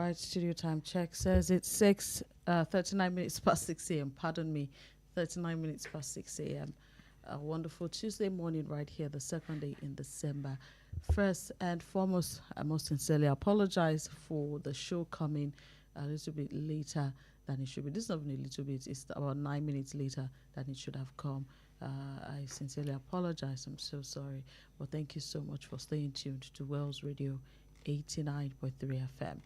right, studio time check says it's 39 minutes past 6 a.m. Pardon me, 39 minutes past 6 a.m. A wonderful Tuesday morning right here, the second day in December. First and foremost, I must sincerely apologize for the show coming a little bit later than it should be. This is not even a little bit, it's about 9 minutes later than it should have come. I sincerely apologize. I'm so sorry. But thank you so much for staying tuned to Wells Radio 89.3 FM.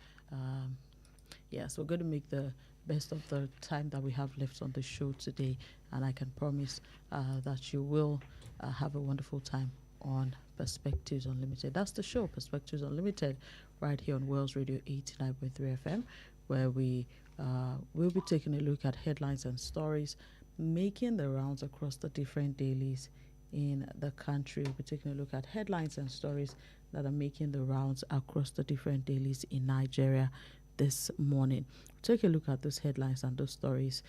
Yes, we're going to make the best of the time that we have left on the show today, and I can promise that you will have a wonderful time on Perspectives Unlimited. That's the show, Perspectives Unlimited, right here on Wells Radio 89.3 FM, where we will be taking a look at headlines and stories making the rounds across the different dailies in the country. We'll be taking a look at headlines and stories that are making the rounds across the different dailies in Nigeria this morning. Take a look at those headlines and those stories,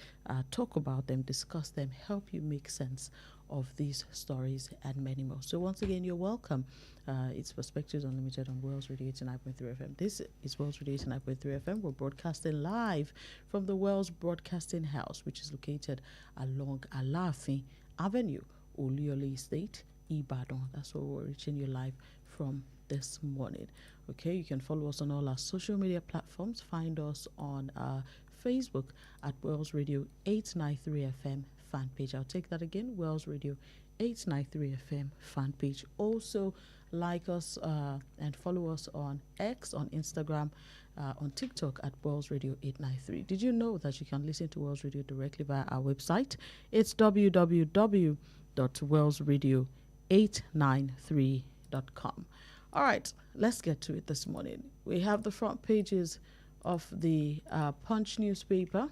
talk about them, discuss them, help you make sense of these stories and many more. So once again, you're welcome. It's Perspectives Unlimited on Wells Radio 89.3 FM. This is Wells Radio 89.3 FM. We're broadcasting live from the Wells Broadcasting House, which is located along Alafin Avenue, Oluyole Estate, Ibadan. That's where we're reaching you live from this morning. Okay, you can follow us on all our social media platforms. Find us on Facebook at Wells Radio 893 FM fan page. I'll take that again, Wells Radio 893 FM fan page. Also, like us and follow us on X, on Instagram, on TikTok at Wells Radio 893. Did you know that you can listen to Wells Radio directly via our website? It's www.wellsradio893.com. All right, let's get to it this morning. We have the front pages of the Punch newspaper.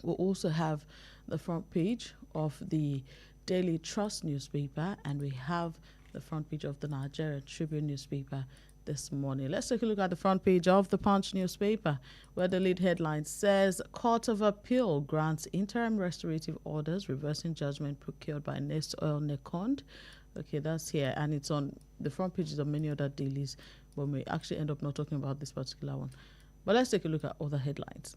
We'll also have the front page of the Daily Trust newspaper, and we have the front page of the Nigeria Tribune newspaper this morning. Let's take a look at the front page of the Punch newspaper, where the lead headline says, Court of Appeal grants interim restorative orders reversing judgment procured by Nest Oil Necond. Okay, that's here, and it's on the front pages of many other dailies, but we actually end up not talking about this particular one. But let's take a look at other headlines.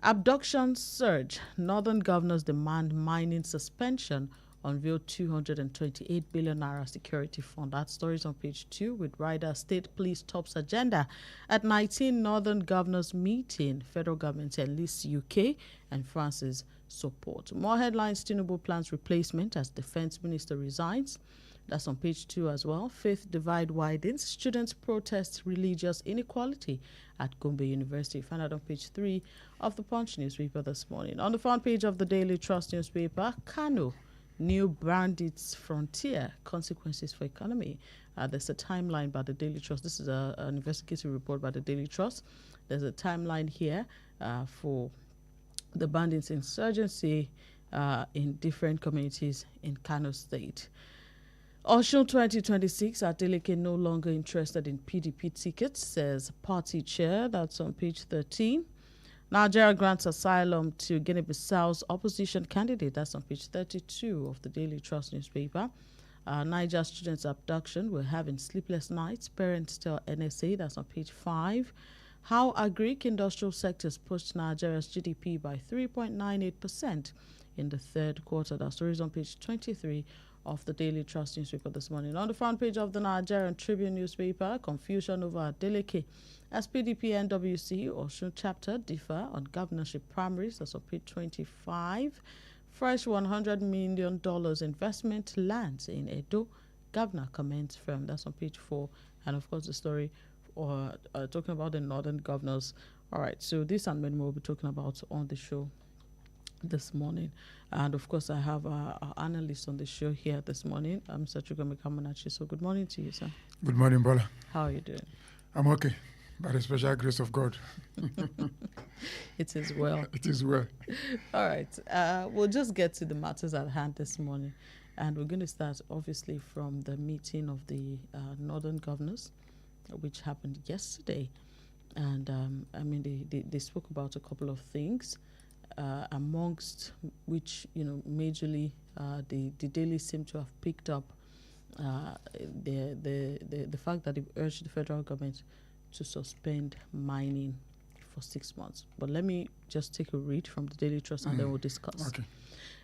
Abduction surge. Northern governors demand mining suspension. Unveil 228 billion naira security fund. That story is on page 2 with Rider State Police tops agenda. At 19 Northern governors meeting, federal government enlists UK and France's support. More headlines. Tinubu plans replacement as defense minister resigns. That's on page 2 as well. Faith divide widens. Students protest religious inequality at Gombe University. Find out on page 3 of the Punch newspaper this morning. On the front page of the Daily Trust newspaper, Kano, new bandits frontier, consequences for economy. There's a timeline by the Daily Trust. This is an investigative report by the Daily Trust. There's a timeline here for the bandits insurgency in different communities in Kano State. Osun 2026, Adeleke no longer interested in PDP tickets, says party chair. That's on page 13. Nigeria grants asylum to Guinea-Bissau's opposition candidate. That's on page 32 of the Daily Trust newspaper. Niger students' abduction. We're having sleepless nights. Parents tell NSA. That's on page 5. How agri industrial sectors pushed Nigeria's GDP by 3.98% in the third quarter. That story is on page 23 of the Daily Trust newspaper this morning. On the front page of the Nigerian Tribune newspaper, confusion over Adeleke as PDP NWC Osun chapter differ on governorship primaries. That's on page 25. Fresh $100 million investment lands in Edo. Governor comments firm. That's on page 4. And of course, the story talking about the northern governors. All right, so this and many more we'll be talking about on the show this morning. And of course, I have our analyst on the show here this morning, Mr. Chugame Kamanachi. So good morning to you, sir. Good morning, Bola. How are you doing? I'm okay, by the special grace of God. It is well. It is well. All right. We'll just get to the matters at hand this morning. And we're going to start, obviously, from the meeting of the northern governors, which happened yesterday. And, they spoke about a couple of things. Amongst which, majorly the daily seem to have picked up the fact that they urged the federal government to suspend mining for 6 months. But let me just take a read from the Daily Trust and then we'll discuss. Okay.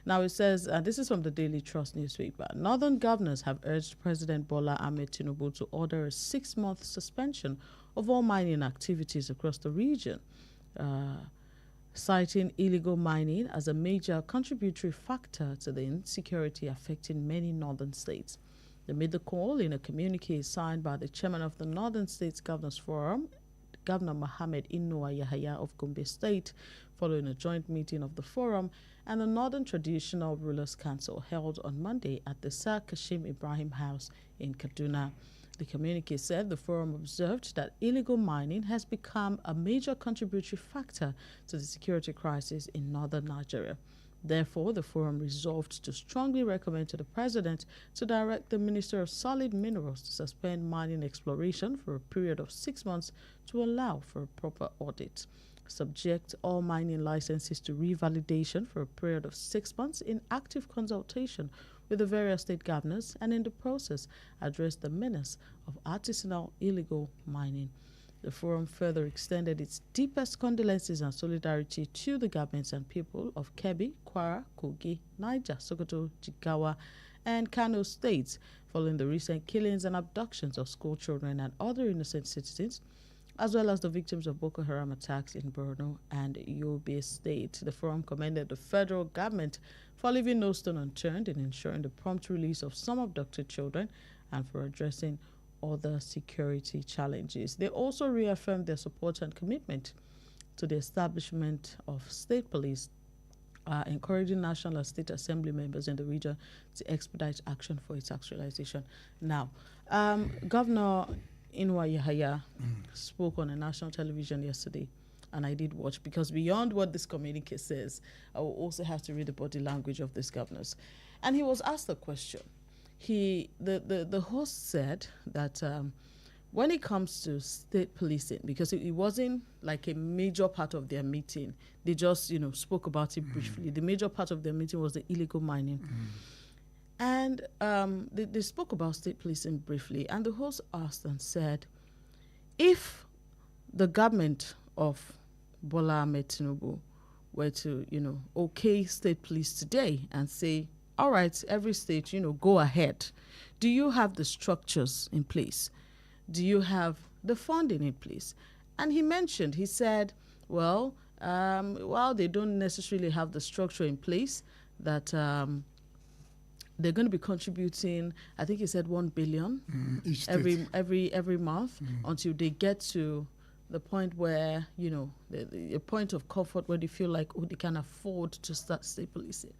Now it says, this is from the Daily Trust newspaper, Northern governors have urged President Bola Ahmed Tinubu to order a 6-month suspension of all mining activities across the region, citing illegal mining as a major contributory factor to the insecurity affecting many northern states. They made the call in a communique signed by the chairman of the Northern States Governors Forum, Governor Mohammed Inuwa Yahaya of Gombe State, following a joint meeting of the forum and the Northern Traditional Rulers Council held on Monday at the Sir Kashim Ibrahim House in Kaduna. The communique said the forum observed that illegal mining has become a major contributory factor to the security crisis in northern Nigeria. Therefore, the forum resolved to strongly recommend to the president to direct the Minister of Solid Minerals to suspend mining exploration for a period of 6 months to allow for a proper audit, subject all mining licenses to revalidation for a period of 6 months in active consultation with the various state governors, and in the process address the menace of artisanal illegal mining. The forum further extended its deepest condolences and solidarity to the governments and people of Kebbi, Kwara, Kogi, Niger, Sokoto, Jigawa, and Kano states following the recent killings and abductions of school children and other innocent citizens, as well as the victims of Boko Haram attacks in Borno and Yobe State. The forum commended the federal government for leaving no stone unturned in ensuring the prompt release of some abducted children and for addressing other security challenges. They also reaffirmed their support and commitment to the establishment of state police, encouraging National and State Assembly members in the region to expedite action for its actualization. Now, Governor Inuwa Yahaya spoke on a national television yesterday, and I did watch, because beyond what this communique says, I will also have to read the body language of these governors. And he was asked a question. The host said that when it comes to state policing, because it wasn't like a major part of their meeting, they just spoke about it briefly. The major part of their meeting was the illegal mining. And they spoke about state policing briefly, and the host asked and said, if the government of Bola Ahmed Tinubu were to, okay state police today and say, all right, every state, go ahead. Do you have the structures in place? Do you have the funding in place? And he said, well, while they don't necessarily have the structure in place, that they're going to be contributing, I think he said 1 billion every month until they get to the point where, the point of comfort where they feel like, they can afford to start state policing.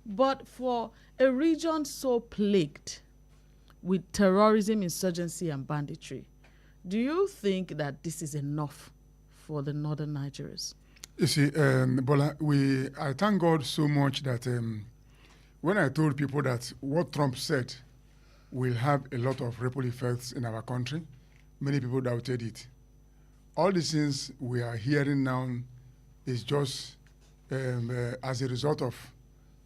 But for a region so plagued with terrorism, insurgency, and banditry, do you think that this is enough for the northern Nigerians? You see, Bola, I thank God so much that when I told people that what Trump said will have a lot of ripple effects in our country, many people doubted it. All these things we are hearing now is just as a result of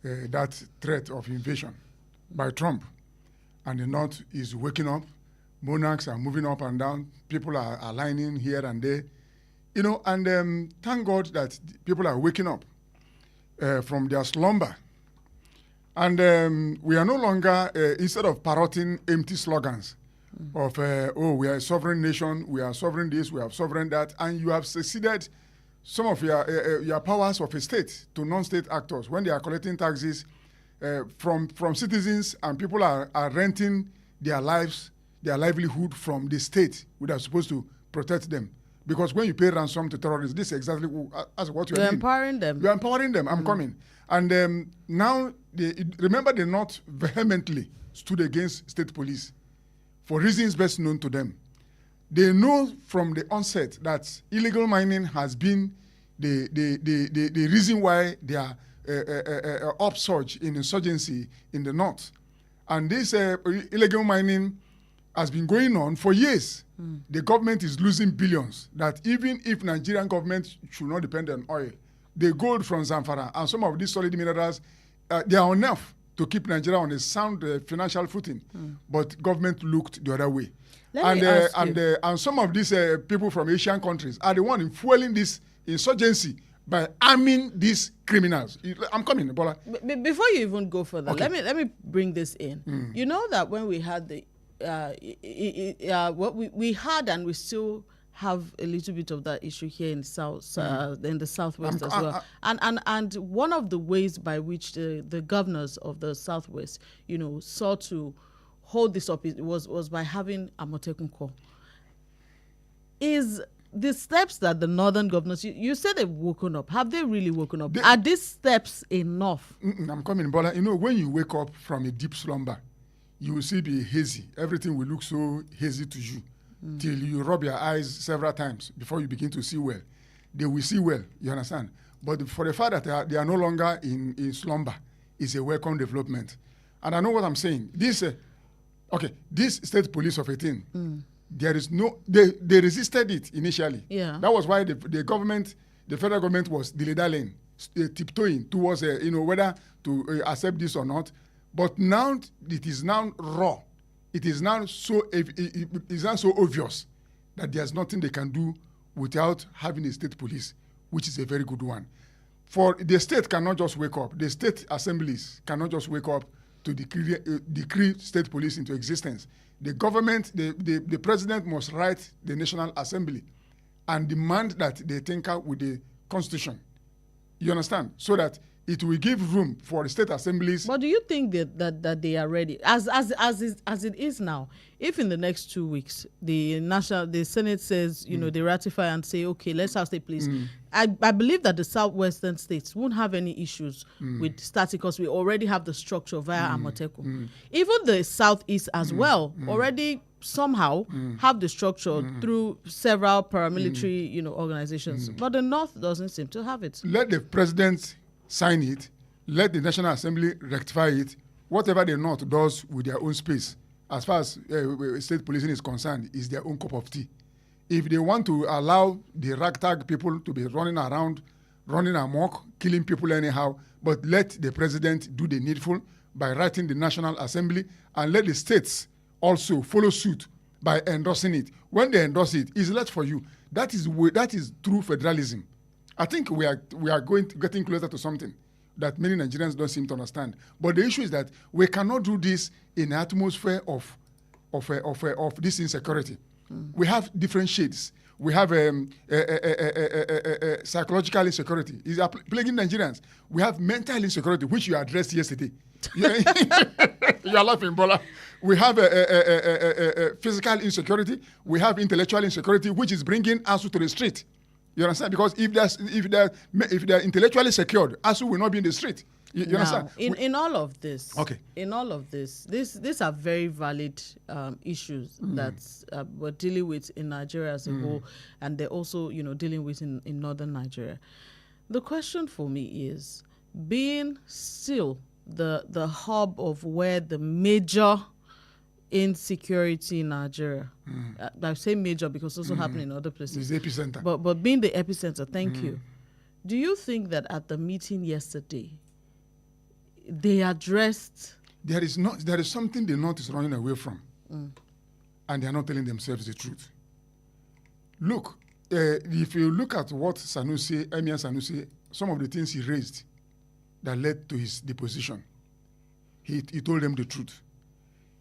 that threat of invasion by Trump. And the North is waking up. Monarchs are moving up and down. People are aligning here and there. And thank God that people are waking up from their slumber. And we are no longer, instead of parroting empty slogans of, we are a sovereign nation, we are sovereign this, we are sovereign that, and you have succeeded some of your powers of a state to non-state actors when they are collecting taxes from citizens, and people are renting their lives, their livelihood from the state, which are supposed to protect them. Because when you pay ransom to terrorists, this is exactly what you're doing. You're empowering them. You're empowering them. I'm coming. And now, remember, they not vehemently stood against state police for reasons best known to them. They know from the onset that illegal mining has been the reason why there are upsurge in insurgency in the north. And this illegal mining has been going on for years. The government is losing billions, that even if Nigerian government should not depend on oil, the gold from Zamfara and some of these solid minerals, they are enough to keep Nigeria on a sound financial footing. But government looked the other way. Let me ask you. And some of these people from Asian countries are the one fueling this insurgency by arming these criminals. I'm coming, Bola. Before you even go further, Okay. let me bring this in. You know that when we had the what we had, and we still have a little bit of that issue here in in the southwest as well. And one of the ways by which the governors of the southwest, sought to hold this up was by having Amotekun Corps. Is the steps that the northern governors, you said they've woken up. Have they really woken up? Are these steps enough? I'm coming, Bola. When you wake up from a deep slumber, you will still be hazy. Everything will look so hazy to you till you rub your eyes several times before you begin to see well. They will see well, you understand? But for the fact that they are no longer in slumber is a welcome development. And I know what I'm saying. This state police of 18, there is no, they resisted it initially. Yeah. That was why the federal government was dilly-dallying, tiptoeing towards, whether to accept this or not. But now it is now raw. It is now so obvious that there's nothing they can do without having a state police, which is a very good one. For the state cannot just wake up. The state assemblies cannot just wake up to decree state police into existence. The government, the president must write the National Assembly and demand that they tinker with the Constitution. You understand? So that it will give room for the state assemblies. But do you think that they are ready? As it is now, if in the next 2 weeks the Senate says, they ratify and say, okay, let's have state police, I believe that the southwestern states won't have any issues with static, because we already have the structure via Amotekun. Even the southeast as well already somehow have the structure through several paramilitary organizations. But the north doesn't seem to have it. Let the president sign it, let the National Assembly rectify it. Whatever the North does with their own space, as far as state policing is concerned, is their own cup of tea. If they want to allow the ragtag people to be running around, running amok, killing people anyhow, but let the president do the needful by writing the National Assembly, and let the states also follow suit by endorsing it. When they endorse it, it's left for you. That is true federalism. I think we are getting closer to something that many Nigerians don't seem to understand. But the issue is that we cannot do this in an atmosphere of this insecurity. We have different shades. We have psychological insecurity. It's plaguing Nigerians. We have mental insecurity, which you addressed yesterday. You are laughing, Bola. We have physical insecurity. We have intellectual insecurity, which is bringing ASU to the street. You understand? Because if they're intellectually secured, ASU will not be in the street. You understand? In all of this, okay. In all of this, these are very valid issues that we're dealing with in Nigeria as a whole, and they're also dealing with in northern Nigeria. The question for me is, being still the hub of where the major insecurity in Nigeria, I say major because it's also happening in other places. It's the epicenter. But being the epicenter, thank you. Do you think that at the meeting yesterday, they addressed? There is something the North is running away from, and they are not telling themselves the truth. Look, if you look at what Emir Sanusi, some of the things he raised that led to his deposition, he told them the truth.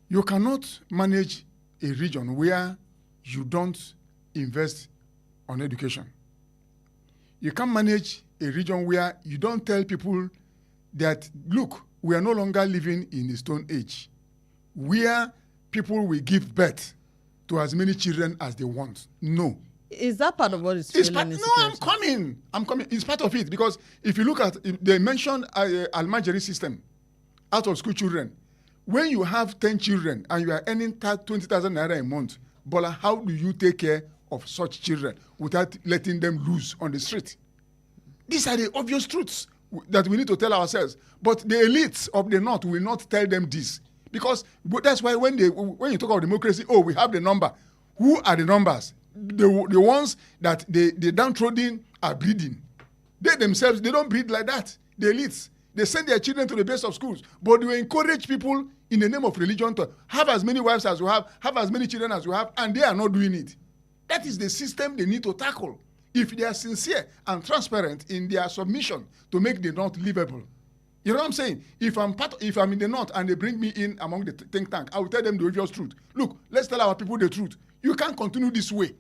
You cannot manage a region where you don't invest on education. You can't manage a region where you don't tell people that, look, we are no longer living in the Stone Age, where people will give birth to as many children as they want. No. Is that part of what is failing? No, I'm coming. It's part of it, because if you look at, they mentioned Almajiri system, out of school children. When you have 10 children and you are earning 20,000 naira a month, Bola, how do you take care of such children without letting them loose on the street? These are the obvious truths that we need to tell ourselves. But the elites of the North will not tell them this. Because that's why when you talk about democracy, we have the number. Who are the numbers? The ones that the downtrodden are breeding. They themselves, they don't breed like that. The elites. They send their children to the best of schools, but they encourage people in the name of religion to have as many wives as you have as many children as you have, and they are not doing it. That is the system they need to tackle if they are sincere and transparent in their submission to make the North livable. You know what I'm saying? If I'm in the North and they bring me in among the think tank, I will tell them the obvious truth. Look, let's tell our people the truth. You can't continue this way.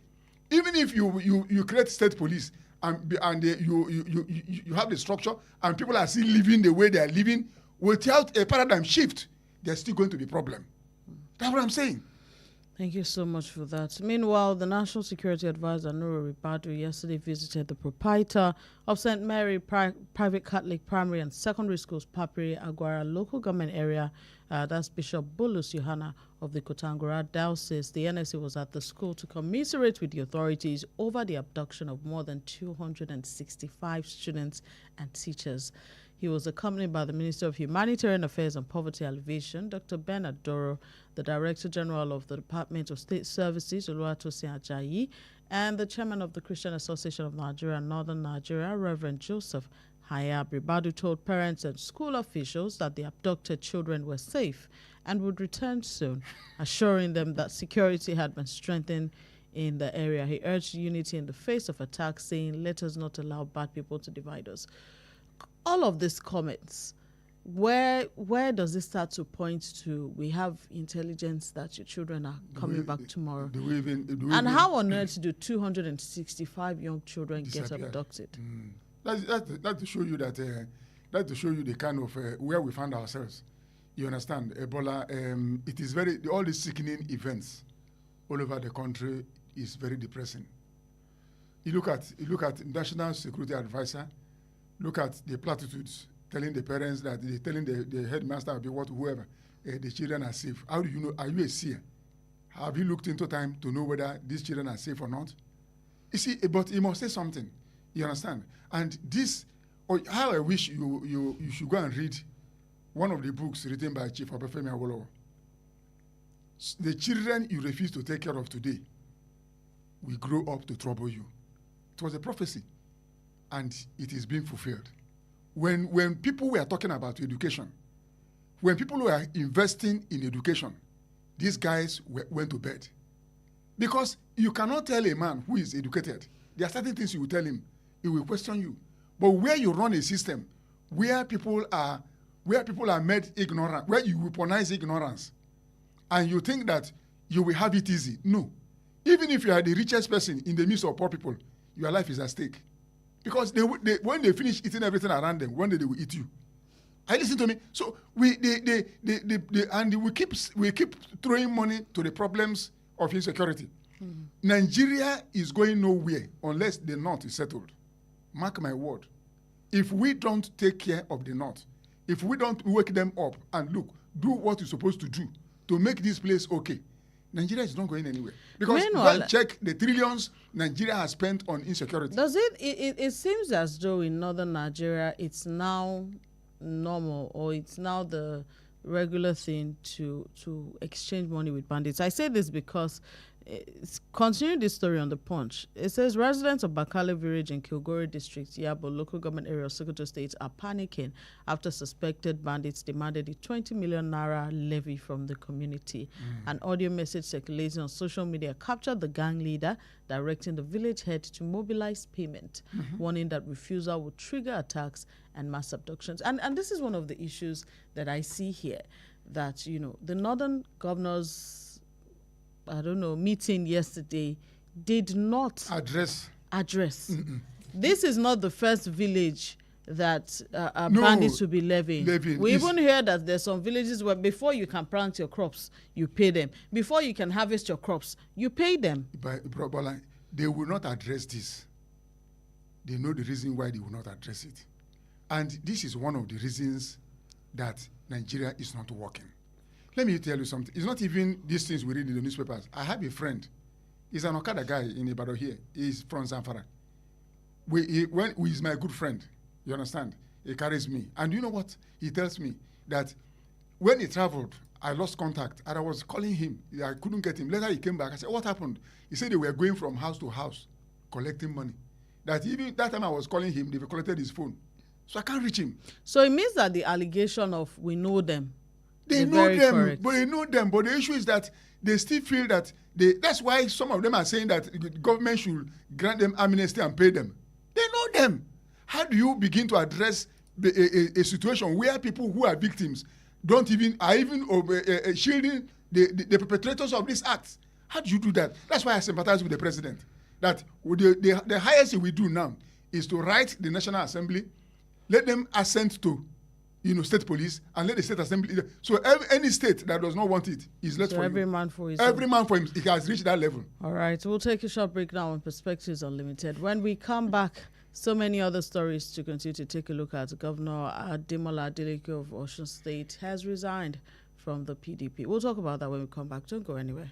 Even if you create state police and you have the structure and people are still living the way they are living without a paradigm shift, there's still going to be a problem. That's what I'm saying. Thank you so much for that. Meanwhile, the National Security Advisor, Nura Ribadu, yesterday visited the proprietor of St. Mary Private Catholic Primary and Secondary Schools, Papiri Agwara local government area. That's Bishop Bulus Yohana of the Kotangora Diocese. The NSA was at the school to commiserate with the authorities over the abduction of more than 265 students and teachers. He was accompanied by the Minister of Humanitarian Affairs and Poverty Alleviation, Dr. Bernard Doro, the Director General of the Department of State Services, Oluwatosin Ajayi, and the Chairman of the Christian Association of Nigeria, Northern Nigeria, Reverend Joseph Hayab. Ribadu told parents and school officials that the abducted children were safe and would return soon, assuring them that security had been strengthened in the area. He urged unity in the face of attacks, saying, "Let us not allow bad people to divide us." All of these comments, where does it start to point to? We have intelligence that your children are coming back tomorrow. And how on earth do 265 young children get abducted? That's to show you that that's to show you the kind of where we find ourselves. You understand? Ebola, it is all these sickening events all over the country is very depressing. You look at National Security Advisor. Look at the platitudes telling the parents that they're telling the headmaster or whoever the children are safe. How do you know? Are you a seer? Have you looked into time to know whether these children are safe or not? You see, but he must say something. You understand? And this, how I wish you should go and read one of the books written by Chief Obafemi Awolowo. The children you refuse to take care of today will grow up to trouble you. It was a prophecy. And it is being fulfilled. When people were talking about education, when people were investing in education, these guys went to bed. Because you cannot tell a man who is educated, there are certain things you will tell him, he will question you. But where you run a system, where people are made ignorant, where you weaponize ignorance, and you think that you will have it easy, no. Even if you are the richest person in the midst of poor people, your life is at stake. Because when they finish eating everything around them, one day they will eat you. I listen to me. So we keep throwing money to the problems of insecurity. Mm-hmm. Nigeria is going nowhere unless the North is settled. Mark my word. If we don't take care of the North, if we don't wake them up and do what you're supposed to do to make this place okay, Nigeria is not going anywhere. Because check the trillions Nigeria has spent on insecurity. Does it seems as though in northern Nigeria it's now normal, or it's now the regular thing to exchange money with bandits. I say this because continuing this story on the Punch, it says residents of Bakale village in Kilgore district, Yabo local government area of Sokoto state are panicking after suspected bandits demanded a 20 million naira levy from the community. An audio message circulating on social media captured the gang leader directing the village head to mobilize payment, warning that refusal would trigger attacks and mass abductions. And this is one of the issues that I see here, that, you know, the northern governors, meeting yesterday did not address. This is not the first village that bandits will be levying. We even hear that there's some villages where before you can plant your crops, you pay them. Before you can harvest your crops, you pay them. But Bolanle, they will not address this. They know the reason why they will not address it. And this is one of the reasons that Nigeria is not working. Let me tell you something. It's not even these things we read in the newspapers. I have a friend. He's an Okada guy in Ibadan here. He's from Zamfara. He's my good friend. You understand? He carries me. And you know what? He tells me that when he traveled, I lost contact. And I was calling him. I couldn't get him. Later he came back. I said, what happened? He said they were going from house to house collecting money. That even that time I was calling him, they collected his phone. So I can't reach him. So it means that the allegation of we know them. They know them, but the issue is that they still feel that that's why some of them are saying that the government should grant them amnesty and pay them. They know them. How do you begin to address a situation where people who are victims are even shielding the perpetrators of these acts? How do you do that? That's why I sympathize with the president. That the highest thing we do now is to write the National Assembly, let them assent to state police, and let the state assembly. So any state that does not want it is left for every him. man for his Every own. man for him. He has reached that level. All right, we'll take a short break now on Perspectives Unlimited. When we come back, so many other stories to continue to take a look at. Governor Ademola Adeleke of Osun State has resigned from the PDP. We'll talk about that when we come back. Don't go anywhere.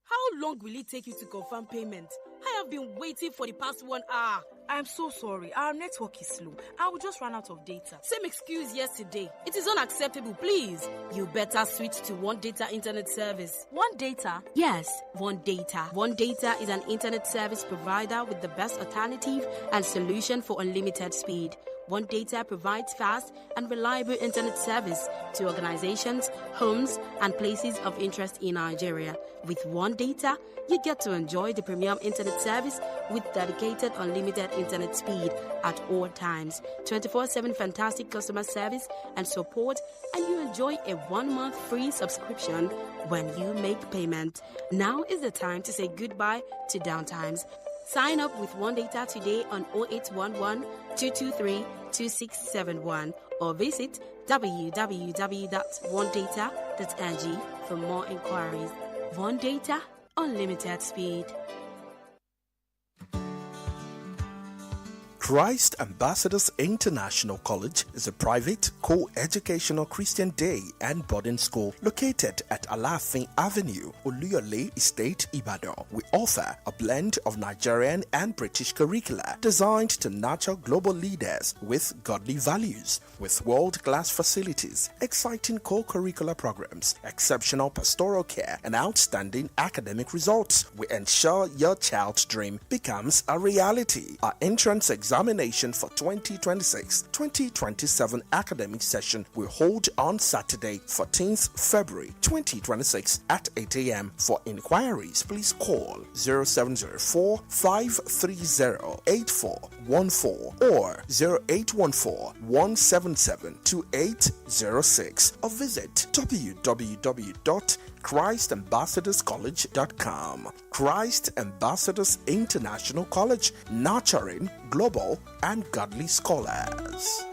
How long will it take you to confirm payment? I have been waiting for the past 1 hour. I'm so sorry. Our network is slow. I will just run out of data. Same excuse yesterday. It is unacceptable, please. You better switch to One Data Internet Service. One Data? Yes, One Data. One Data is an internet service provider with the best alternative and solution for unlimited speed. One Data provides fast and reliable internet service to organizations, homes, and places of interest in Nigeria. With One Data, you get to enjoy the premium internet service with dedicated unlimited internet speed at all times, 24/7 fantastic customer service and support, and you enjoy a 1-month free subscription when you make payment. Now is the time to say goodbye to downtimes. Sign up with One Data today on 0811 223 2671 or visit www.onedata.ng for more inquiries. One Data, unlimited speed. Christ Ambassadors International College is a private, co-educational Christian day and boarding school located at Alafin Avenue, Oluyole Estate, Ibadan. We offer a blend of Nigerian and British curricula designed to nurture global leaders with godly values. With world-class facilities, exciting co-curricular programs, exceptional pastoral care, and outstanding academic results, we ensure your child's dream becomes a reality. Our entrance examination for 2026-2027 academic session will hold on Saturday, 14th February 2026 at 8 a.m. For inquiries, please call 0704 530 8414 or 0814 177 2806 or visit www.christambassadorscollege.com. Christ Ambassadors International College, nurturing global and godly scholars.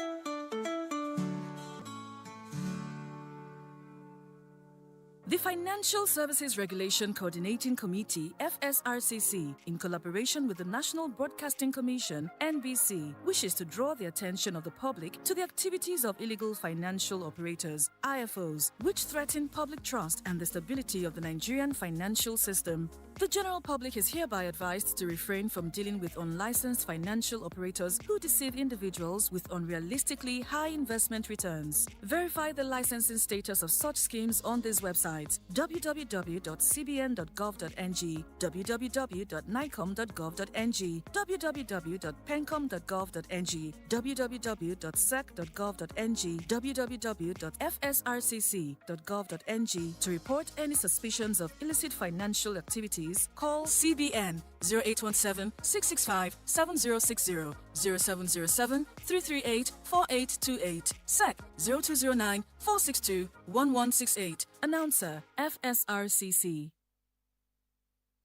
The Financial Services Regulation Coordinating Committee, FSRCC, in collaboration with the National Broadcasting Commission, NBC, wishes to draw the attention of the public to the activities of illegal financial operators, IFOs, which threaten public trust and the stability of the Nigerian financial system. The general public is hereby advised to refrain from dealing with unlicensed financial operators who deceive individuals with unrealistically high investment returns. Verify the licensing status of such schemes on these websites: www.cbn.gov.ng, www.nicom.gov.ng, www.pencom.gov.ng, www.sec.gov.ng, www.fsrcc.gov.ng. To report any suspicions of illicit financial activities, call CBN 0817-665-7060, 0707-338-4828, SEC 0209-462-1168. Announcer, FSRCC.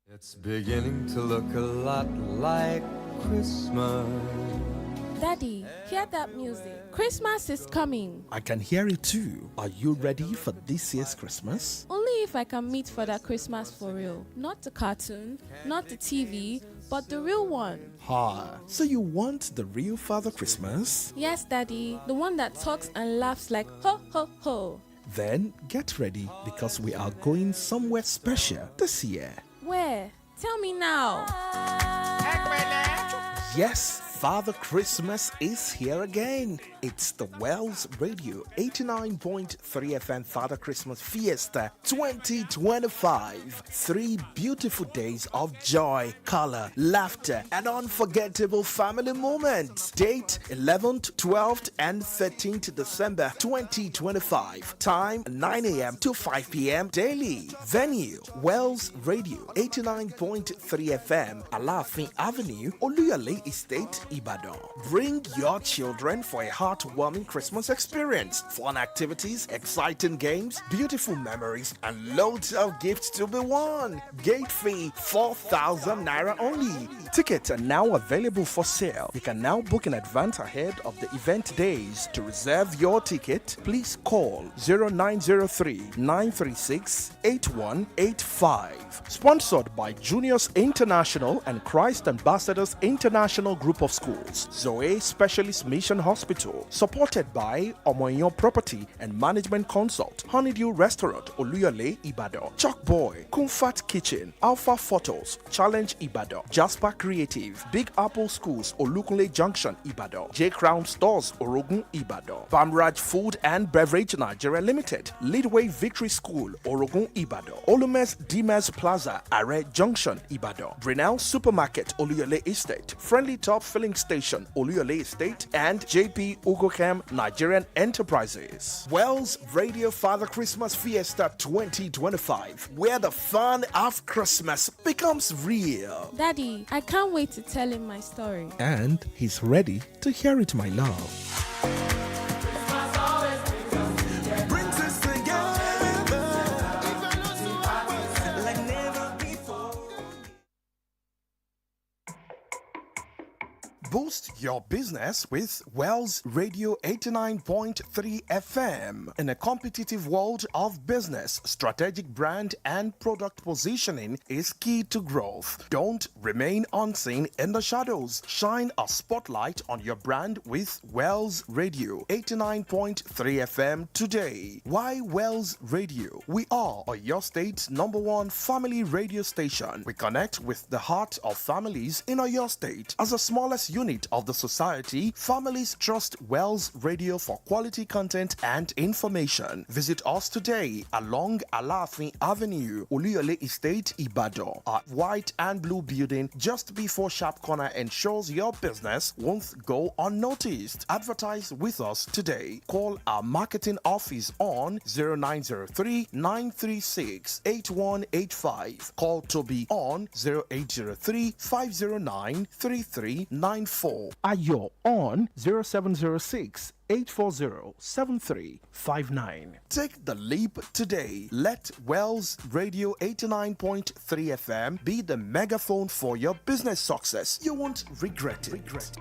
It's beginning to look a lot like Christmas. Daddy, hear that music. Christmas is coming. I can hear it too. Are you ready for this year's Christmas? Only if I can meet for that Christmas for real. Not the cartoon, not the TV, but the real one. So you want the real Father Christmas? Yes, Daddy. The one that talks and laughs like ho ho ho. Then get ready, because we are going somewhere special this year. Where? Tell me now. Yes, Father Christmas is here again. It's the Wells Radio 89.3 FM Father Christmas Fiesta 2025. 3 beautiful days of joy, color, laughter, and unforgettable family moments. Date 11th, 12th, and 13th December 2025. Time 9 a.m. to 5 p.m. daily. Venue Wells Radio 89.3 FM, Alafin Avenue, Oluyole Estate, Ibadan. Bring your children for a heartwarming Christmas experience. Fun activities, exciting games, beautiful memories, and loads of gifts to be won. Gate fee 4,000 naira only. Tickets are now available for sale. You can now book in advance ahead of the event days. To reserve your ticket, please call 0903 936 8185. Sponsored by Juniors International and Christ Ambassadors International Group of Schools, Zoe Specialist Mission Hospital, supported by Omoyo Property and Management Consult, Honeydew Restaurant, Oluyole, Ibadan, Chalk Boy, Comfort Kitchen, Alpha Photos, Challenge Ibadan, Jasper Creative, Big Apple Schools, Olukunle Junction, Ibadan, J Crown Stores, Orogun, Ibadan, Bamraj Food and Beverage Nigeria Limited, Leadway Victory School, Orogun, Ibadan, Olumes Dimes Plaza, Are Junction, Ibadan, Brunel Supermarket, Oluyole Estate, Friendly Top Filling Station, Oluyole Estate, and JP Ugochem Nigerian Enterprises. Wells Radio Father Christmas Fiesta 2025, where the fun of Christmas becomes real. Daddy, I can't wait to tell him my story. And he's ready to hear it, my love. Boost your business with Wells Radio 89.3 FM. In a competitive world of business, strategic brand and product positioning is key to growth. Don't remain unseen in the shadows. Shine a spotlight on your brand with Wells Radio 89.3 FM today. Why Wells Radio? We are your state's #1 family radio station. We connect with the heart of families in your state. As the smallest unit of the society, families trust Wells Radio for quality content and information. Visit us today along Alafin Avenue, Oluyole Estate, Ibadan. Our white and blue building just before Sharp Corner ensures your business won't go unnoticed. Advertise with us today. Call our marketing office on 0903 936 8185. Call Toby on 0803 509 3394. Ayo on 0706 840-7359. Take the leap today. Let Wells Radio 89.3 FM be the megaphone for your business success. You won't regret it.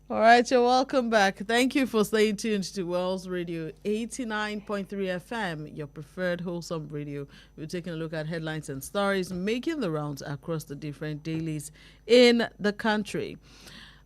All right, you're welcome back. Thank you for staying tuned to Wells Radio 89.3 FM, your preferred wholesome radio. We're taking a look at headlines and stories making the rounds across the different dailies in the country.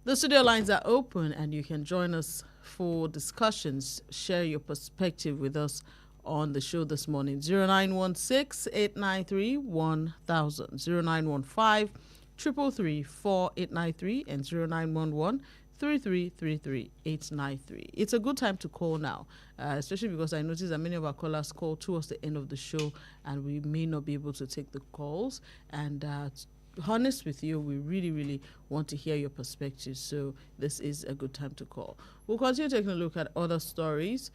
The studio lines are open and you can join us for discussions. Share your perspective with us on the show this morning. 0916-893-1000, 0915-333-4893, and 0911 3333893. It's a good time to call now, especially because I noticed that many of our callers call towards the end of the show and we may not be able to take the calls. And honest with you, we really want to hear your perspective. So this is a good time to call. We'll continue taking a look at other stories.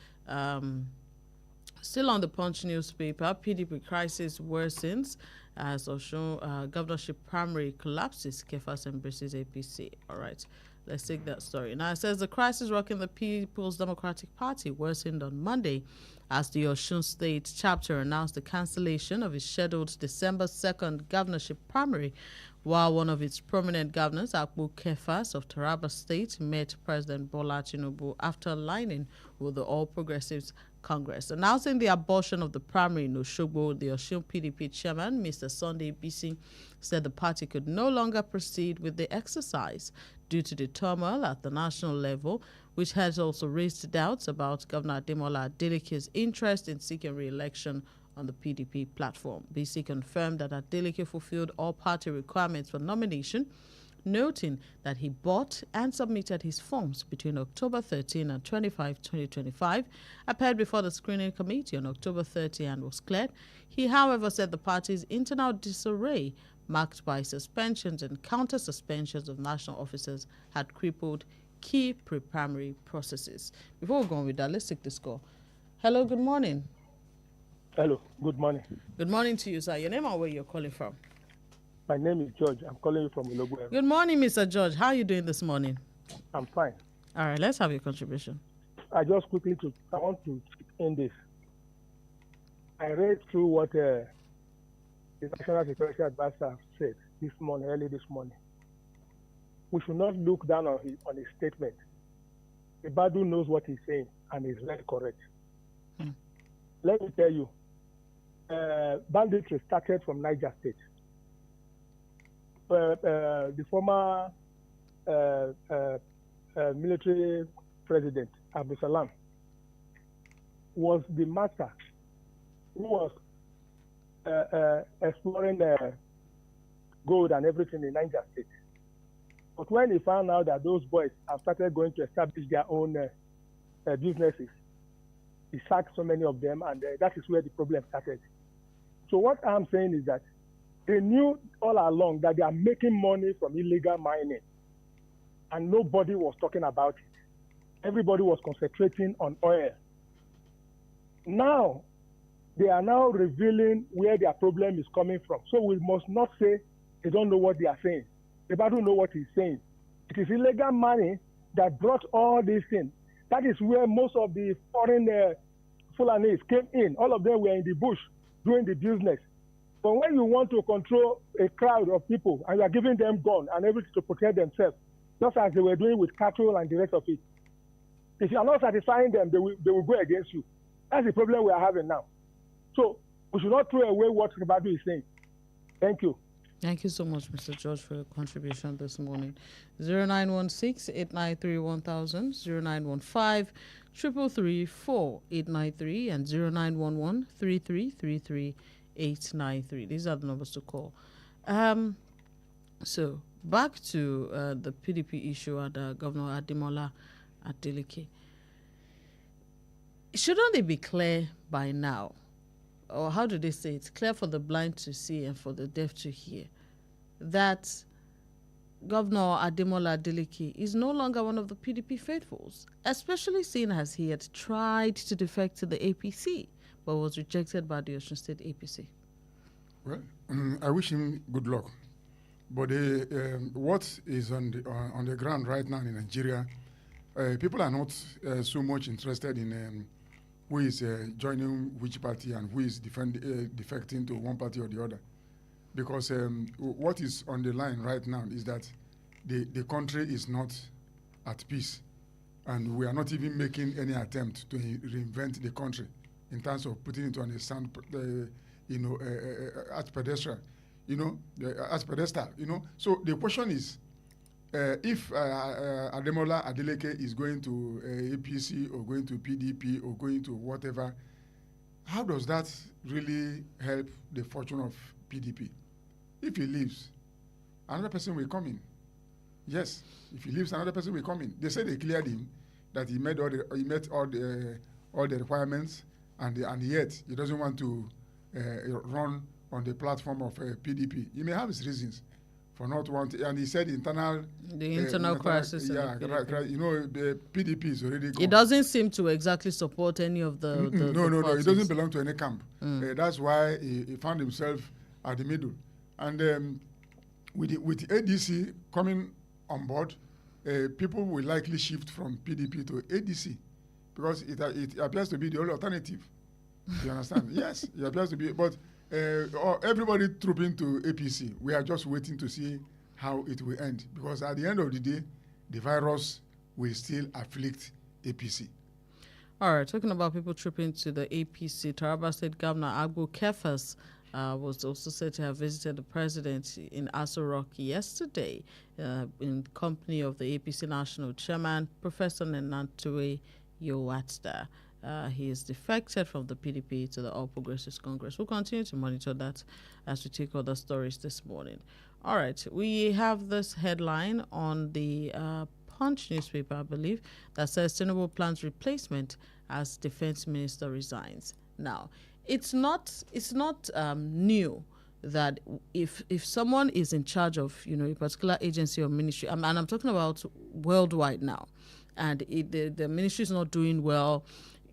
Still on the Punch newspaper, PDP crisis worsens as Osun governorship primary collapses. Kefas embraces APC. All right, let's take that story. Now it says the crisis rocking the People's Democratic Party worsened on Monday as the Osun State chapter announced the cancellation of its scheduled December 2nd governorship primary, while one of its prominent governors, Akpu Kefas of Taraba State, met President Bola Tinubu after aligning with the All Progressives Congress. Announcing the abortion of the primary in Oshogbo, the Osun PDP chairman, Mr. Sunday Bisi, said the party could no longer proceed with the exercise due to the turmoil at the national level, which has also raised doubts about Governor Ademola Adeleke's interest in seeking re-election on the PDP platform. BC confirmed that Adeleke fulfilled all party requirements for nomination, noting that he bought and submitted his forms between October 13 and 25, 2025, appeared before the screening committee on October 30 and was cleared. He, however, said the party's internal disarray, marked by suspensions and counter-suspensions of national officers, had crippled key pre-primary processes. Before we go on with that, let's take this call. Hello, good morning. Hello, good morning. Good morning to you, sir. Your name and where you're calling from? My name is George. I'm calling you from Oduekun. Good morning, Mr. George. How are you doing this morning? I'm fine. All right, let's have your contribution. I want to end this. I read through what the National Security Advisor said this morning, early this morning. We should not look down on his statement. The Badu knows what he's saying and is very correct. Let me tell you, banditry started from Niger State. The former military president, Abdul Salam, was the master who was exploring gold and everything in Niger State. But when he found out that those boys have started going to establish their own businesses, he sacked so many of them, and that is where the problem started. So what I'm saying is that they knew all along that they are making money from illegal mining, and nobody was talking about it. Everybody was concentrating on oil. Now, they are now revealing where their problem is coming from. So we must not say they don't know what they are saying. They don't know what he's saying. It is illegal money that brought all these things. That is where most of the foreign Fulanis came in. All of them were in the bush doing the business. But when you want to control a crowd of people and you are giving them guns and everything to protect themselves, just as they were doing with cattle and the rest of it, if you are not satisfying them, they will go against you. That's the problem we are having now. So we should not throw away what Ribadu is saying. Thank you. Thank you so much, Mr. George, for your contribution this morning. 0916-893-1000, 0915-333-4893, and 0911-3333-893. These are the numbers to call. So back to the PDP issue and Governor Ademola Adeleke. Shouldn't it be clear by now? Or how do they say it's clear for the blind to see and for the deaf to hear, that Governor Ademola Adeleke is no longer one of the PDP faithfuls, especially seeing as he had tried to defect to the APC but was rejected by the Osun State APC? Well, I wish him good luck. But what is on the ground right now in Nigeria, people are not so much interested in who is joining which party and who is defecting to one party or the other. Because what is on the line right now is that the country is not at peace. And we are not even making any attempt to reinvent the country in terms of putting it on a sound, as pedestal, as pedestal, So the question is, if Ademola Adeleke is going to APC or going to PDP or going to whatever, how does that really help the fortune of PDP? If he leaves, another person will come in. Yes, if he leaves, another person will come in. They say they cleared him, that he met all the requirements, and yet he doesn't want to run on the platform of PDP. He may have his reasons, for not wanting, and he said The internal crisis. yeah, you know, the PDP is already gone. It doesn't seem to exactly support any of the no, parties. it doesn't belong to any camp. That's why he found himself at the middle. And with ADC coming on board, people will likely shift from PDP to ADC because it appears to be the only alternative. You understand? Yes, it appears to be. But everybody trooping to APC. We are just waiting to see how it will end because at the end of the day, the virus will still afflict APC. All right, talking about people trooping to the APC, Taraba State Governor Agbo Kefas was also said to have visited the president in Aso Rock yesterday in company of the APC National Chairman, Professor Nenantue Yowatda. He is defected from the PDP to the All Progressives Congress. We'll continue to monitor that as we take other stories this morning. All right, we have this headline on the Punch newspaper, I believe, that says Tinubu plans replacement as defense minister resigns. Now, it's not new that if someone is in charge of a particular agency or ministry, and I'm talking about worldwide now, and the ministry is not doing well,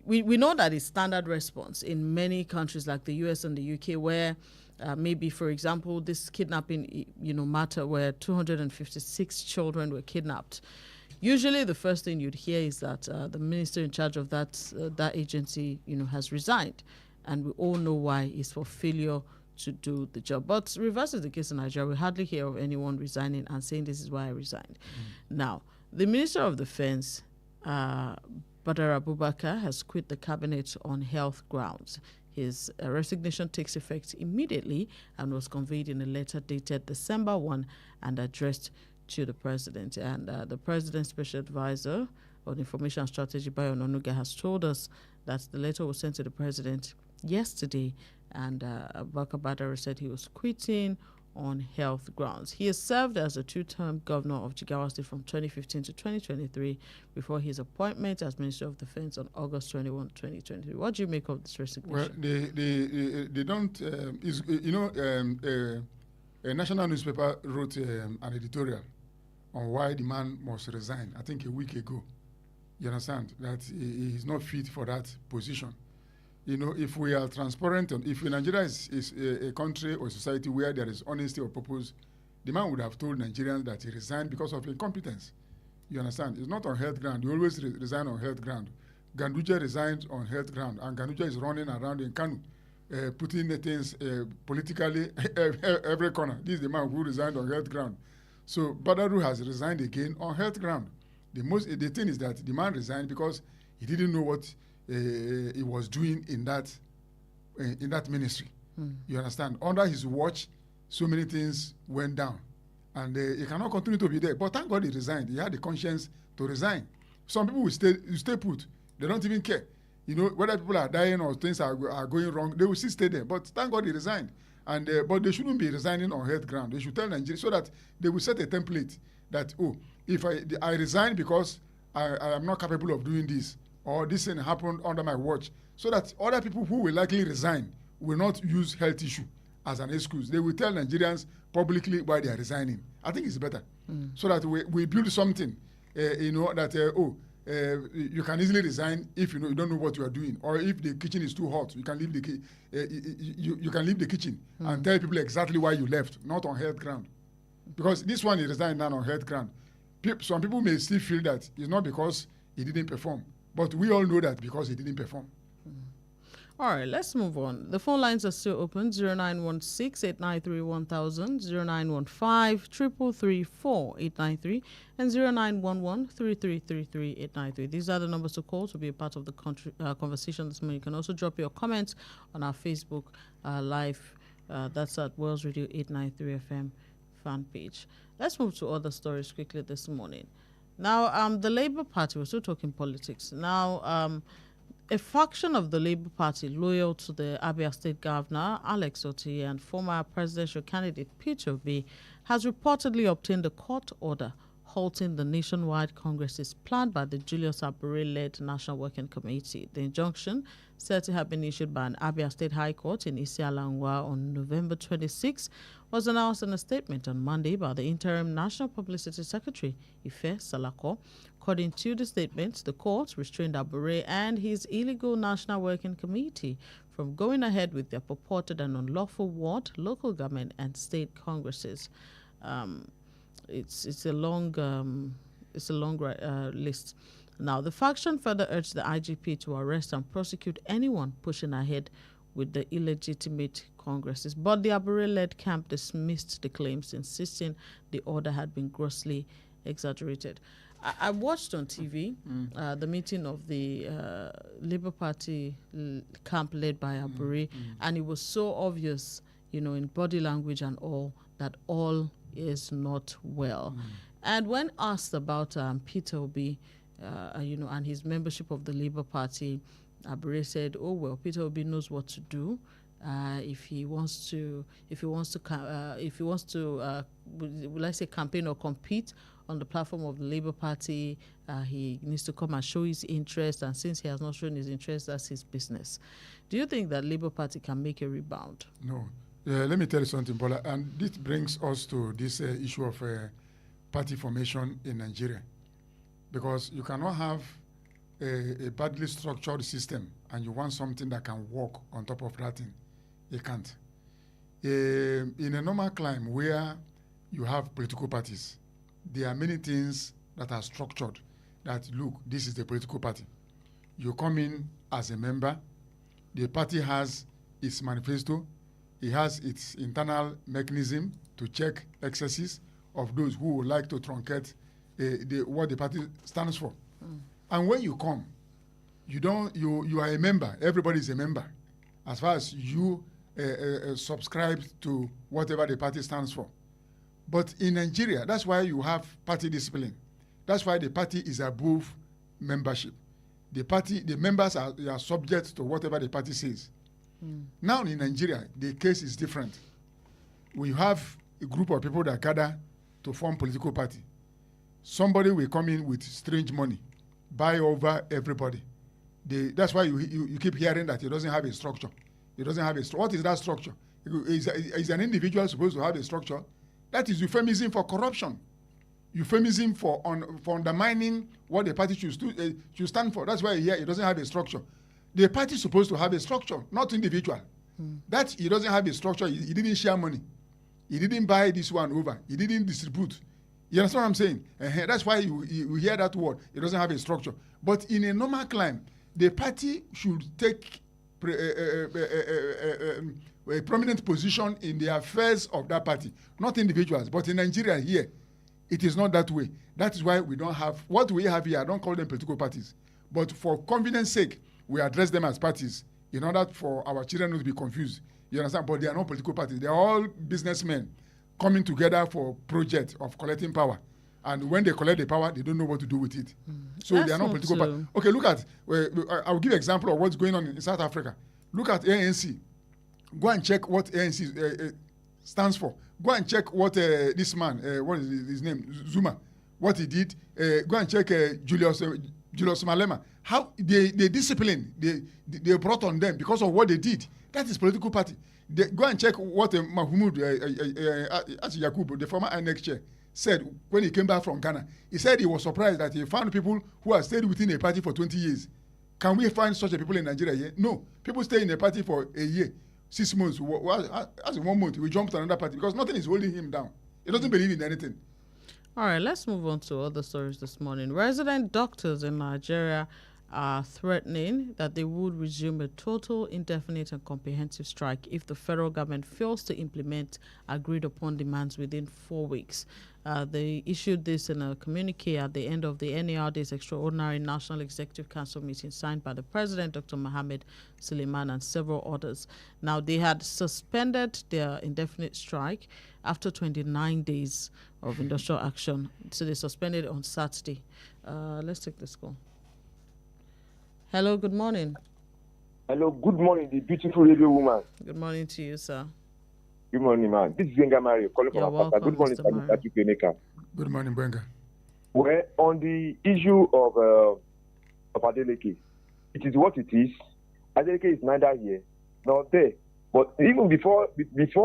we know that it's standard response in many countries like the US and the UK, where maybe, for example, this kidnapping matter where 256 children were kidnapped. Usually, the first thing you'd hear is that the minister in charge of that agency, has resigned, and we all know why. It's for failure to do the job. But reverse is the case in Nigeria. We hardly hear of anyone resigning and saying this is why I resigned. Now, the Minister of Defense, Badar Abubakar, has quit the cabinet on health grounds. His resignation takes effect immediately and was conveyed in a letter dated December 1 and addressed to the president. And the president's special advisor on information strategy, Bayo Ononuga, has told us that the letter was sent to the president yesterday, and Abubakar Badar said he was quitting on health grounds. He has served as a two-term governor of Jigawa State from 2015 to 2023 before his appointment as Minister of Defense on August 21, 2023. What do you make of this resignation? Well, they don't, a national newspaper wrote an editorial on why the man must resign, I think a week ago. You understand? That he is not fit for that position. If we are transparent, and if Nigeria is a country or society where there is honesty of purpose, the man would have told Nigerians that he resigned because of incompetence. You understand? It's not on health ground. You always resign on health ground. Ganduje resigned on health ground, and Ganduje is running around in Kanu, putting the things politically every corner. This is the man who resigned on health ground. So Badaru has resigned again on health ground. The thing is that the man resigned because he didn't know what he was doing in that ministry. You understand? Under his watch, so many things went down, and he cannot continue to be there. But thank God he resigned. He had the conscience to resign. Some people will stay put. They don't even care. Whether people are dying or things are going wrong, they will still stay there. But thank God he resigned. And but they shouldn't be resigning on health ground. They should tell Nigeria so that they will set a template that, if I resign because I am not capable of doing this, or this thing happened under my watch, so that other people who will likely resign will not use health issue as an excuse. They will tell Nigerians publicly why they are resigning. I think it's better. So that we build something, that, you can easily resign if you don't know what you are doing, or if the kitchen is too hot, you can leave you can leave the kitchen and tell people exactly why you left, not on health ground. Because this one he resigned now on health ground. Some people may still feel that it's not because he didn't perform, but we all know that because he didn't perform. All right, let's move on. The phone lines are still open, 0916-893-1000, 0915-333-4893, and 0911-3333-893. These are the numbers to call to be a part of the conversation this morning. You can also drop your comments on our Facebook Live. That's at Wales Radio 893 FM fan page. Let's move to other stories quickly this morning. Now, the Labour Party, we're still talking politics. Now, a faction of the Labour Party loyal to the Abia State Governor, Alex Otti, and former presidential candidate Peter Obi has reportedly obtained a court order halting the nationwide congresses planned by the Julius Abure-led National Working Committee. The injunction, said to have been issued by an Abia State High Court in Isialangwa on November 26, was announced in a statement on Monday by the interim National Publicity Secretary, Ife Salako. According to the statement, the court restrained Abure and his illegal National Working Committee from going ahead with their purported and unlawful ward, local government, and state congresses. It's a long list. Now, the faction further urged the IGP to arrest and prosecute anyone pushing ahead with the illegitimate congresses. But the Abure-led camp dismissed the claims, insisting the order had been grossly exaggerated. I watched on TV the meeting of the Labour Party camp led by Abure, and it was so obvious, in body language and all, that all is not well. And when asked about Peter Obi, and his membership of the Labour Party, Abure said, "Oh well, Peter Obi knows what to do. If he wants to, will I say campaign or compete on the platform of the Labour Party, he needs to come and show his interest. And since he has not shown his interest, that's his business." Do you think that Labour Party can make a rebound? No. Let me tell you something, Bola. And this brings us to this issue of party formation in Nigeria. Because you cannot have a badly structured system and you want something that can work on top of that thing. You can't. In a normal climate where you have political parties, there are many things that are structured that, look, this is the political party. You come in as a member, the party has its manifesto, it has its internal mechanism to check excesses of those who would like to truncate what the party stands for. And when you come, you are a member. Everybody is a member, as far as you subscribe to whatever the party stands for. But in Nigeria, that's why you have party discipline. That's why the party is above membership. The members are subject to whatever the party says. Now in Nigeria, the case is different. We have a group of people that gather to form political party. Somebody will come in with strange money, buy over everybody. That's why you keep hearing that he doesn't have a structure. He doesn't have a structure. What is that structure? Is an individual supposed to have a structure? That is euphemism for corruption. Euphemism for undermining what the party should stand for. That's why here he doesn't have a structure. The party is supposed to have a structure, not individual. That he doesn't have a structure. He didn't share money. He didn't buy this one over. He didn't distribute. You understand what I'm saying? That's why you hear that word. It doesn't have a structure. But in a normal climate, the party should take a prominent position in the affairs of that party, not individuals. But in Nigeria here, it is not that way. That is why we don't have, what we have here, I don't call them political parties. But for convenience sake, we address them as parties in order for our children not to be confused. You understand? But they are not political parties. They are all businessmen coming together for project of collecting power. And when they collect the power, they don't know what to do with it. So they are not political parties. Okay, look at, I'll give an example of what's going on in South Africa. Look at ANC. Go and check what ANC stands for. Go and check what this man, what is his name, Zuma, what he did. Go and check Julius Malema. How they discipline, they brought on them because of what they did. That is political party. Go and check what Mahmoud Yakub, the former INEC chair, said when he came back from Ghana. He said he was surprised that he found people who have stayed within a party for 20 years. Can we find such a people in Nigeria here? No. People stay in a party for a year, 6 months. As in 1 month, we jump to another party because nothing is holding him down. He doesn't believe in anything. All right, let's move on to other stories this morning. Resident doctors in Nigeria are threatening that they would resume a total, indefinite, and comprehensive strike if the federal government fails to implement agreed upon demands within 4 weeks. They issued this in a communique at the end of the NARD's extraordinary National Executive Council meeting signed by the President, Dr. Mohammed Suleiman, and several others. Now, they had suspended their indefinite strike after 29 days of industrial action. So they suspended on Saturday. Let's take this call. Hello, good morning. Hello, good morning, the beautiful radio woman. Good morning to you, sir. Good morning, man. This is Benga Mario calling from Apapa. Good morning, Good morning, Benga. Well, on the issue of Adeleke, it is what it is. Adeleke is neither here nor there. But even before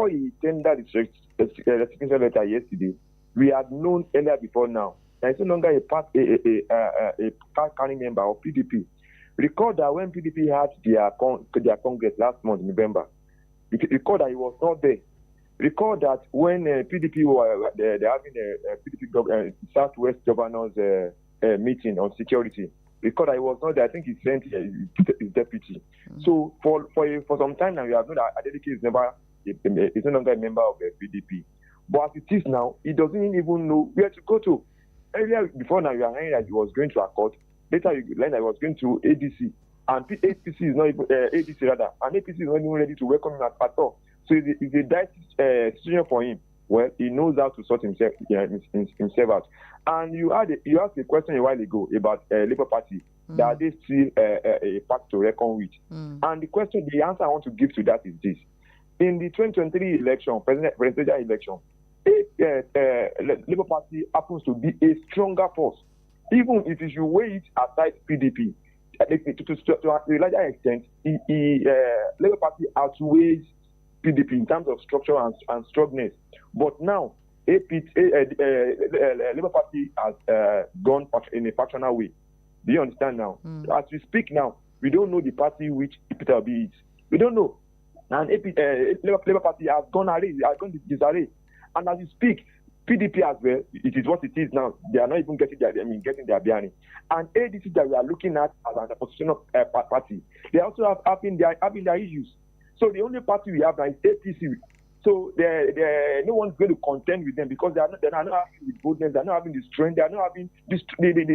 he tendered his resignation letter yesterday, we had known earlier before now that he's no longer a card-carrying member of PDP. Recall that when PDP had their congress last month, November, recall that he was not there. Recall that when PDP were they're having a PDP Southwest Governors meeting on security, recall that he was not there. I think he sent his deputy. So for some time now, we have known that Adeleke is no longer a member of the PDP. But as it is now, he doesn't even know where to go to. Earlier, before now, you are hearing that he was going to a court. Later, you learn that he was going to ADC. And APC is not even, ADC rather, and APC is not even ready to welcome him at all. So it's a dire situation for him. Well, he knows how to sort himself out. And you asked a question a while ago about Labour Party. That they still a fact to reckon with. And the answer I want to give to that is this. In the 2023 election, presidential election, Labour Party happens to be a stronger force. Even if you weigh it aside PDP, to a larger extent, Labour Party outweighs PDP in terms of structure and strongness. But now, Labour Party has gone in a factional way. Do you understand now? As we speak now, we don't know the party which Peter Obi is. We don't know. And Labour Party has gone array, has gone disarray. And as you speak, PDP as well, it is what it is now. They are not even getting their bearing. And ADC that we are looking at as an oppositional party, they also having their issues. So the only party we have now is APC. So no one's going to contend with them because they are not having the boldness, they are not having the strength, they are not having the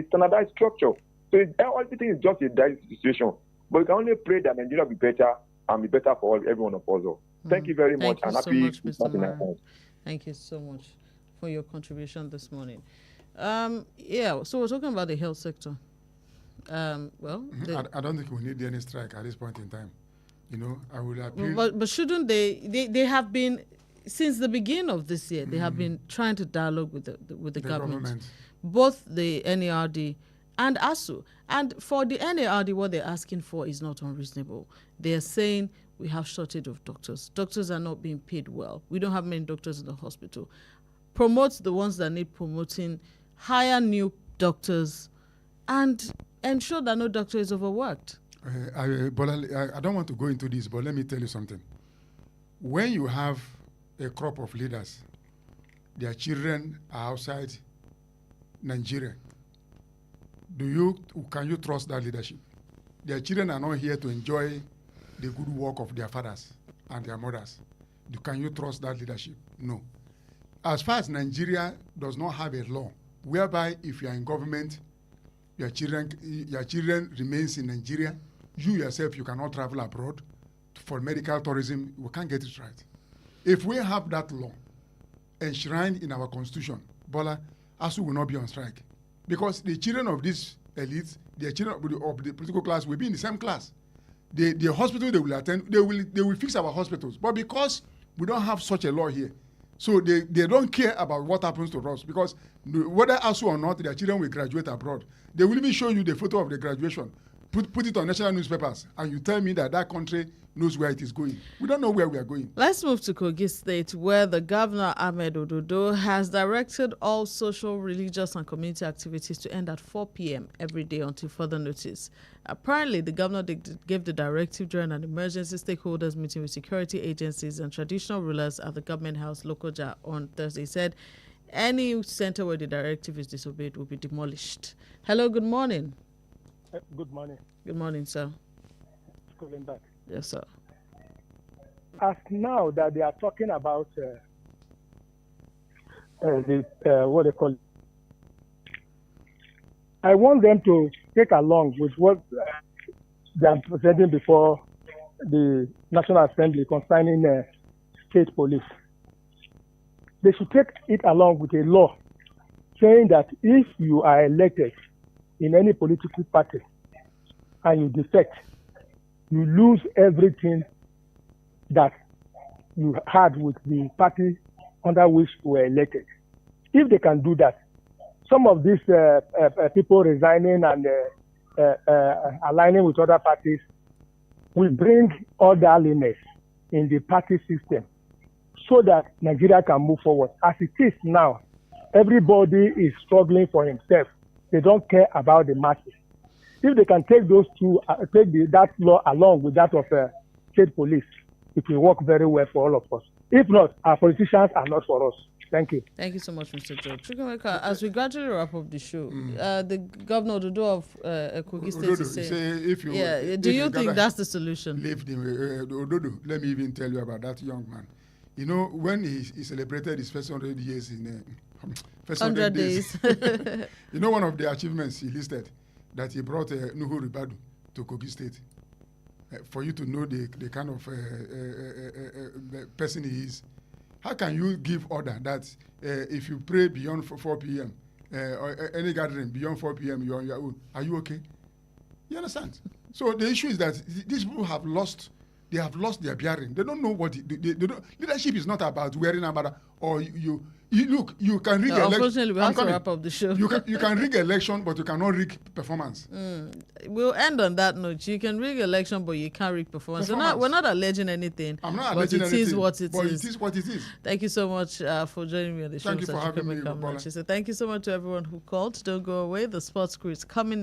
standardized structure. So everything is just a dire situation. But we can only pray that Nigeria will be better and be better for everyone of us all. Thank you very much. Thank you so much, Mr. Mara. Thank you so much for your contribution this morning. So we're talking about the health sector. I don't think we need any strike at this point in time. I will appeal. But shouldn't they have been, since the beginning of this year, they have been trying to dialogue with the government, both the NARD and ASU. And for the NARD, what they're asking for is not unreasonable. They're saying we have shortage of doctors. Doctors are not being paid well. We don't have many doctors in the hospital. Promote the ones that need promoting, hire new doctors, and ensure that no doctor is overworked. I don't want to go into this, but let me tell you something. When you have a crop of leaders, their children are outside Nigeria, can you trust that leadership? Their children are not here to enjoy the good work of their fathers and their mothers. Can you trust that leadership? No. As far as Nigeria does not have a law whereby if you are in government, your children remains in Nigeria, you yourself, you cannot travel abroad for medical tourism, we can't get it right. If we have that law enshrined in our constitution, Bola, ASU will not be on strike. Because the children of these elites, the children of the political class will be in the same class. The hospital they will attend, they will fix our hospitals. But because we don't have such a law here, so they don't care about what happens to us, because whether ASU or not, their children will graduate abroad. They will even show you the photo of the graduation, put it on national newspapers, and you tell me that country knows where it is going. We don't know where we are going. Let's move to Kogi State, where the governor, Ahmed Ododo, has directed all social, religious, and community activities to end at 4 p.m. every day until further notice. Apparently, the governor gave the directive during an emergency stakeholders meeting with security agencies and traditional rulers at the Government House, Lokoja, on Thursday. He said any center where the directive is disobeyed will be demolished. Hello, good morning. Good morning. Good morning, sir. Calling back. Yes, sir. As now that they are talking about what they call it, I want them to take along with what they are presenting before the National Assembly concerning state police. They should take it along with a law saying that if you are elected in any political party and you defect, you lose everything that you had with the party under which you were elected. If they can do that, some of these people resigning and aligning with other parties will bring orderliness in the party system so that Nigeria can move forward. As it is now, everybody is struggling for himself. They don't care about the masses. If they can take those two, that law along with that of state police, it will work very well for all of us. If not, our politicians are not for us. Thank you. Thank you so much, Mr. George. Chukwemeka, as we gradually wrap up the show, the governor Odudu of Kogi State is saying, do you think that's the solution? Leave them. Odudu, let me even tell you about that young man. You know, when he celebrated his first 100 years in first 100 days, you know, one of the achievements he listed, that he brought Nuhu Ribadu to Kogi State. For you to know the kind of person he is. How can you give order that if you pray beyond 4 p.m. Or any gathering beyond 4 p.m. you're on your own? Are you okay? You understand? So the issue is that these people have lost their bearing. They don't know what they don't. Leadership is not about wearing a or you look. You can rig election. Unfortunately, we have to wrap up the show. You can rig election, but you cannot rig performance. We'll end on that note. You can rig election, but you can't rig performance. We're not alleging anything. I'm not alleging anything. It is what it but is. It is what it is. Thank you so much for joining me on the show. Thank you for having me, So thank you so much to everyone who called. Don't go away. The sports crew is coming.